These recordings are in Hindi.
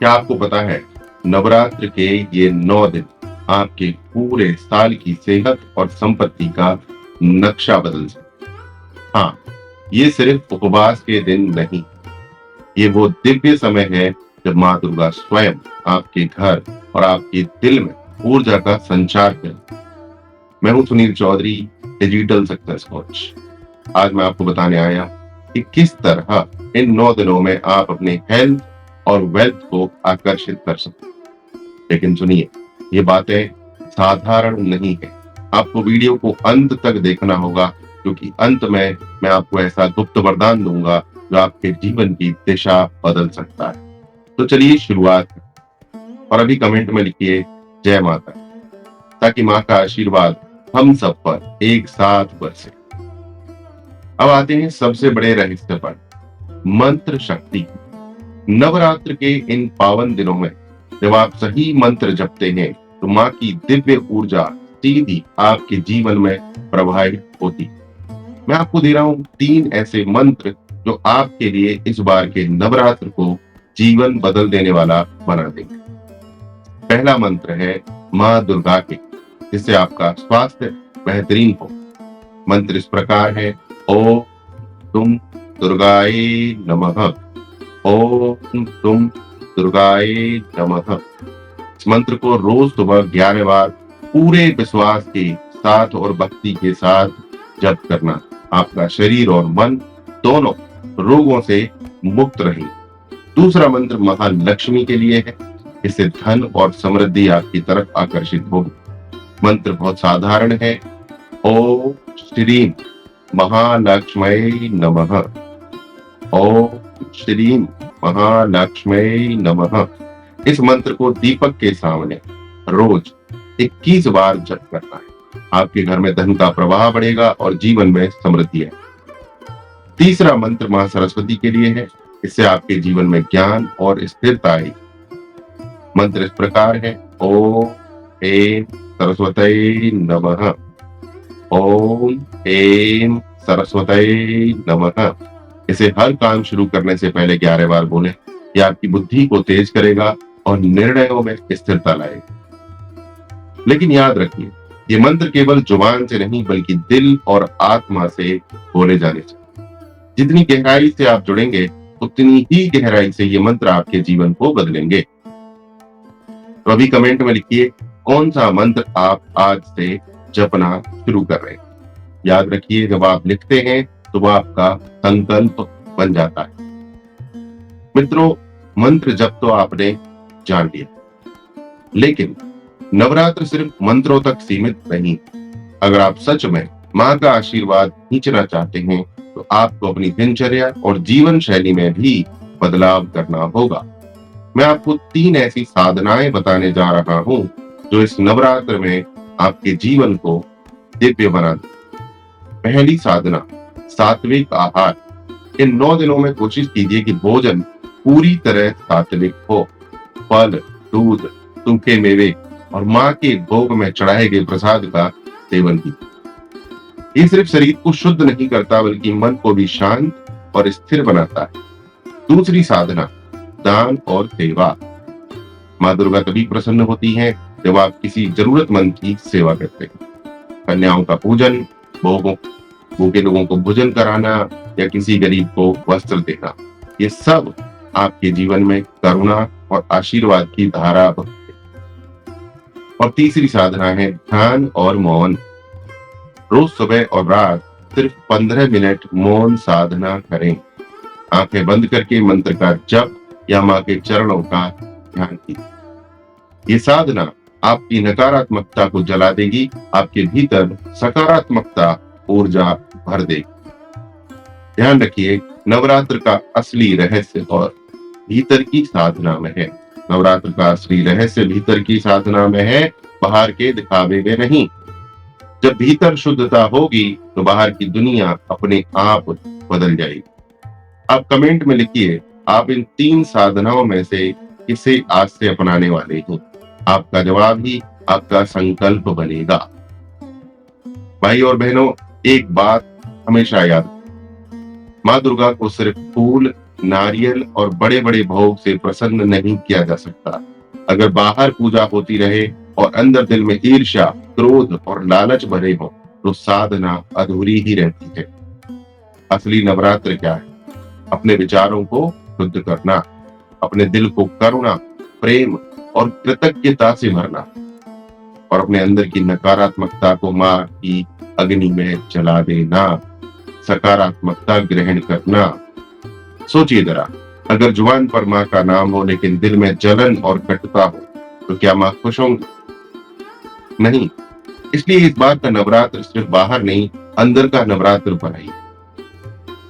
क्या आपको पता है नवरात्र के ये 9 दिन आपके पूरे साल की सेहत और संपत्ति का नक्शा बदल सकते हैं। हाँ, ये सिर्फ उपवास के दिन नहीं, ये वो दिव्य समय है जब माँ दुर्गा स्वयं आपके घर और आपके दिल में ऊर्जा का संचार करे। मैं हूं Sunil Chaudhary, digital success coach. आज मैं आपको बताने आया कि किस तरह इन 9 दिनों में आप अपने हेल्थ और वेल्थ को आकर्षित कर सकते हैं। लेकिन सुनिए, ये बातें साधारण नहीं है। आपको वीडियो को अंत तक देखना होगा, क्योंकि अंत में मैं आपको ऐसा गुप्त वरदान दूंगा जो आपके जीवन की दिशा बदल सकता है। तो चलिए शुरुआत करें। और अभी कमेंट में लिखिए जय माता, ताकि माँ का आशीर्वाद हम सब पर एक साथ बरसे। अब आते हैं सबसे बड़े रहस्य पर, मंत्र शक्ति। नवरात्र के इन पावन दिनों में जब आप सही मंत्र जपते हैं तो माँ की दिव्य ऊर्जा सीधी आपके जीवन में प्रवाहित होती है। मैं आपको दे रहा हूँ 3 ऐसे मंत्र जो आपके लिए इस बार के नवरात्र को जीवन बदल देने वाला बना देंगे। पहला मंत्र है माँ दुर्गा के, जिससे आपका स्वास्थ्य बेहतरीन हो। मंत्र इस प्रकार है, ओम तुम दुर्गाय नमः। ओम तुम दुर्गाय नमः। इस मंत्र को रोज सुबह 11 बार पूरे विश्वास के साथ और भक्ति के साथ जप करना। आपका शरीर और मन दोनों रोगों से मुक्त रहेंगे। दूसरा मंत्र महालक्ष्मी के लिए है, इससे धन और समृद्धि आपकी तरफ आकर्षित होगी। मंत्र बहुत साधारण है, ओम श्रीम महालक्ष्मी नमः। ओम श्रीम महालक्ष्मी नमः। इस मंत्र को दीपक के सामने रोज 21 बार जप करना है। आपके घर में धन का प्रवाह बढ़ेगा और जीवन में समृद्धि है। तीसरा मंत्र मां सरस्वती के लिए है, इससे आपके जीवन में ज्ञान और स्थिरता आएगी। मंत्र इस प्रकार है, ओम ऐं सरस्वती नमः। ओम ऐं सरस्वती नमः। इसे हर काम शुरू करने से पहले 11 बार बोलें। यह आपकी बुद्धि को तेज करेगा और निर्णयों में स्थिरता लाएगा। लेकिन याद रखिए, ये मंत्र केवल जुबान से नहीं बल्कि दिल और आत्मा से बोले जाने चाहिए। जितनी गहराई से आप जुड़ेंगे उतनी ही गहराई से ये मंत्र आपके जीवन को बदलेंगे। तो अभी कमेंट में लिखिए कौन सा मंत्र आप आज से जपना शुरू कर रहे हैं। याद रखिए, जब आप लिखते हैं तो वह आपका संकल्प बन जाता है। मित्रों, मंत्र जप तो आपने जान लिया, लेकिन नवरात्र सिर्फ मंत्रों तक सीमित नहीं। अगर आप सच में माँ का आशीर्वाद खींचना चाहते हैं तो आपको अपनी दिनचर्या और जीवन शैली में भी बदलाव करना होगा। मैं आपको 3 ऐसी साधनाएं बताने जा रहा हूं जो इस नवरात्र में आपके जीवन को दिव्य बना दे। पहली साधना, सात्विक आहार। इन 9 दिनों में कोशिश कीजिए कि भोजन पूरी तरह सात्विक हो। फल, दूध, सूखे मेवे और माँ के भोग में चढ़ाए गए प्रसाद का सेवन कीजिए। ये सिर्फ शरीर को शुद्ध नहीं करता बल्कि मन को भी शांत और स्थिर बनाता है। दूसरी साधना, दान और सेवा। माँ दुर्गा तभी प्रसन्न होती है जब आप किसी जरूरतमंद की सेवा करते हैं। कन्याओं का पूजन, भूखे लोगों को भोजन कराना या किसी गरीब को वस्त्र देना, ये सब आपके जीवन में करुणा और आशीर्वाद की धारा बहती है। और तीसरी साधना है ध्यान और मौन। रोज सुबह और रात सिर्फ 15 मिनट मौन साधना करें। आंखें बंद करके मंत्र का जप या माँ के चरणों का ध्यान कीजिए। ये साधना आपकी नकारात्मकता को जला देगी, आपके भीतर सकारात्मकता ऊर्जा भर देगी। ध्यान रखिए, नवरात्र का असली रहस्य और भीतर की साधना में है। नवरात्र का असली रहस्य भीतर की साधना में है, बाहर के दिखावे में नहीं। जब भीतर शुद्धता होगी तो बाहर की दुनिया अपने आप बदल जाएगी। आप कमेंट में लिखिए आप इन 3 साधनाओं में से किसे आज से अपनाने वाले हैं। आपका जवाब ही आपका संकल्प बनेगा। भाई और बहनों, एक बात हमेशा याद, माँ दुर्गा को सिर्फ फूल नारियल और बड़े बड़े भोग से प्रसन्न नहीं किया जा सकता। अगर बाहर पूजा होती रहे और अंदर दिल में ईर्ष्या, क्रोध और लालच भरे हो तो साधना अधूरी ही रहती है। असली नवरात्र क्या है? अपने विचारों को शुद्ध करना, अपने दिल को करुणा, प्रेम और कृतज्ञता से भरना और अपने अंदर की नकारात्मकता को मां की अग्नि में जला देना, सकारात्मकता ग्रहण करना। सोचिए जरा, अगर जुबान पर मां का नाम हो लेकिन दिल में जलन और कटुता हो तो क्या मां खुश होंगी? नहीं। इसलिए इस बार का नवरात्र सिर्फ बाहर नहीं, अंदर का नवरात्र बनाइए।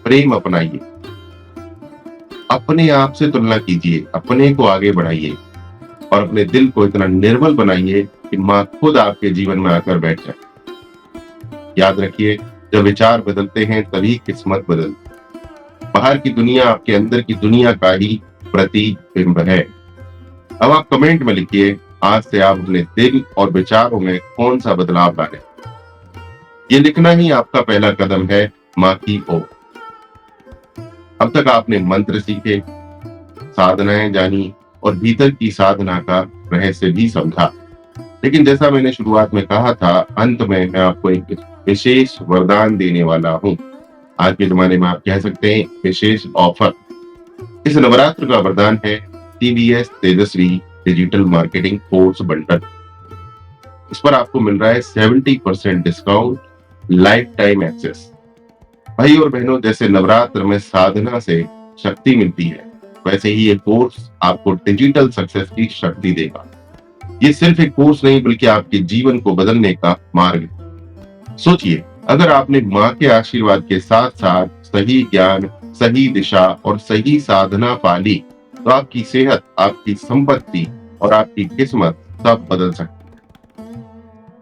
प्रेम अपनाइए, अपने आप से तुलना कीजिए, अपने को आगे बढ़ाइए और अपने दिल को इतना निर्मल बनाइए कि मां खुद आपके जीवन में आकर बैठ जाए। याद रखिए, जब विचार बदलते हैं तभी किस्मत बदलती है। बाहर की दुनिया आपके अंदर की दुनिया का ही प्रतिबिंब है। अब आप कमेंट में लिखिए, आज से आप अपने दिल और विचारों में कौन सा बदलाव लाए। ये लिखना ही आपका पहला कदम है मां की ओर। अब तक आपने मंत्र सीखे, साधनाएं जानी और भीतर की साधना का रहस्य भी समझा। लेकिन जैसा मैंने शुरुआत में कहा था, अंत में मैं आपको एक विशेष वरदान देने वाला हूं। आज के जमाने में आप कह सकते हैं विशेष ऑफर। इस नवरात्र का वरदान है टीवीएस तेजस्वी डिजिटल मार्केटिंग कोर्स बंडल। इस पर आपको मिल रहा है 70% डिस्काउंट, लाइफ टाइम एक्सेस। भाई और बहनों, जैसे नवरात्र में साधना से शक्ति मिलती है, वैसे ही ये कोर्स आपको डिजिटल सक्सेस की शक्ति देगा। ये सिर्फ एक कोर्स नहीं बल्कि आपके जीवन को बदलने का मार्ग है। सोचिए, अगर आपने मां के आशीर्वाद के साथ साथ सही ज्ञान, सही दिशा और सही साधना पाली तो आपकी सेहत, आपकी संपत्ति और आपकी किस्मत सब बदल सकती है।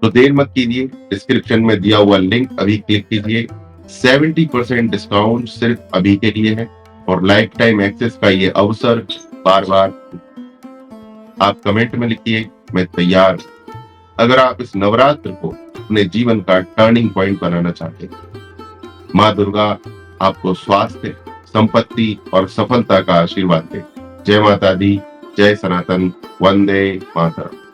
तो देर मत कीजिए, डिस्क्रिप्शन में दिया हुआ लिंक अभी क्लिक कीजिए। 70% डिस्काउंट सिर्फ अभी के लिए है और लाइफ टाइम एक्सेस का ये अवसर बार बार। आप कमेंट में लिखिए, मैं तैयार हूं। अगर आप इस नवरात्र को अपने जीवन का टर्निंग पॉइंट बनाना चाहते हैं, मां दुर्गा आपको स्वास्थ्य, संपत्ति और सफलता का आशीर्वाद दे। जय माता दी, जय सनातन, वंदे मातरम।